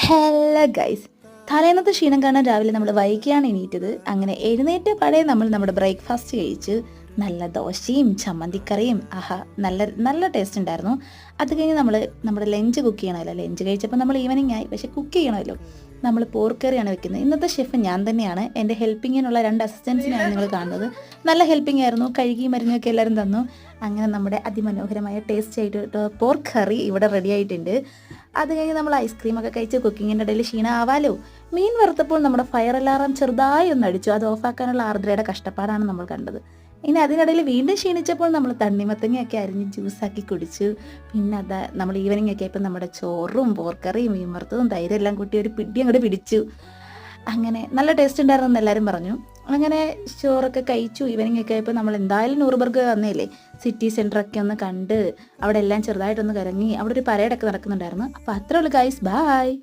Hello guys, തലേന്നത്തെ ക്ഷീണം കാണാൻ രാവിലെ നമ്മൾ വൈകിയാണ് എണീറ്റത്. അങ്ങനെ എഴുന്നേറ്റ പാടെ നമ്മൾ നമ്മുടെ ബ്രേക്ക്ഫാസ്റ്റ് കഴിച്ച് നല്ല ദോശയും ചമ്മന്തിക്കറിയും. ആഹാ, നല്ല നല്ല ടേസ്റ്റ് ഉണ്ടായിരുന്നു. അത് കഴിഞ്ഞ് നമ്മൾ നമ്മുടെ ലഞ്ച് കുക്ക് ചെയ്യണമല്ലോ. ലഞ്ച് കഴിച്ചപ്പോൾ നമ്മൾ ഈവനിങ് ആയി, പക്ഷേ കുക്ക് ചെയ്യണമല്ലോ. നമ്മൾ പോർക്കറിയാണ് വെക്കുന്നത്. ഇന്നത്തെ ഷെഫ് ഞാൻ തന്നെയാണ്. എൻ്റെ ഹെൽപ്പിങ്ങിനുള്ള 2 അസിസ്റ്റൻസിനെയാണ് നിങ്ങൾ കാണുന്നത്. നല്ല ഹെൽപ്പിംഗ് ആയിരുന്നു. കഴുകി മരുന്നൊക്കെ എല്ലാവരും തന്നു. അങ്ങനെ നമ്മുടെ അതിമനോഹരമായ ടേസ്റ്റ് ആയിട്ട് പോർക്ക് കറി ഇവിടെ റെഡി ആയിട്ടുണ്ട്. അത് കഴിഞ്ഞ് നമ്മൾ ഐസ്ക്രീമൊക്കെ കഴിച്ച് കുക്കിങ്ങിൻ്റെ ഇടയിൽ ക്ഷീണമാവാലോ. മീൻ വറുത്തപ്പോൾ നമ്മുടെ ഫയർ അലാറം ചെറുതായി ഒന്ന് അടിച്ചു. അത് ഓഫാക്കാനുള്ള ആർദ്രയുടെ കഷ്ടപ്പാടാണ് നമ്മൾ കണ്ടത്. ഇനി അതിനിടയിൽ വീണ്ടും ക്ഷീണിച്ചപ്പോൾ നമ്മൾ തണ്ണിമത്തങ്ങയൊക്കെ അരിഞ്ഞ് ജ്യൂസാക്കി കുടിച്ചു. പിന്നെ അത് നമ്മൾ ഈവനിങ് ഒക്കെ ആയപ്പോൾ നമ്മുടെ ചോറും പോർക്കറിയും മീൻ വറുത്തതും തൈരെല്ലാം കൂട്ടി ഒരു പിടി അങ്ങോട്ട് പിടിച്ചു. അങ്ങനെ നല്ല ടേസ്റ്റ് ഉണ്ടായിരുന്നു എന്ന് എല്ലാവരും പറഞ്ഞു. അങ്ങനെ ചോറൊക്കെ കഴിച്ചു. ഈവനിങ് ഒക്കെ ആയപ്പോൾ നമ്മൾ എന്തായാലും നൂർബർഗ് വന്നേലേ, സിറ്റി സെൻറ്ററൊക്കെ ഒന്ന് കണ്ട് അവിടെ എല്ലാം ചെറുതായിട്ടൊന്ന് കറങ്ങി. അവിടെ ഒരു പരേഡൊക്കെ നടക്കുന്നുണ്ടായിരുന്നു. അപ്പോൾ അത്രേ ഉള്ളൂ ഗൈസ്, ബൈ.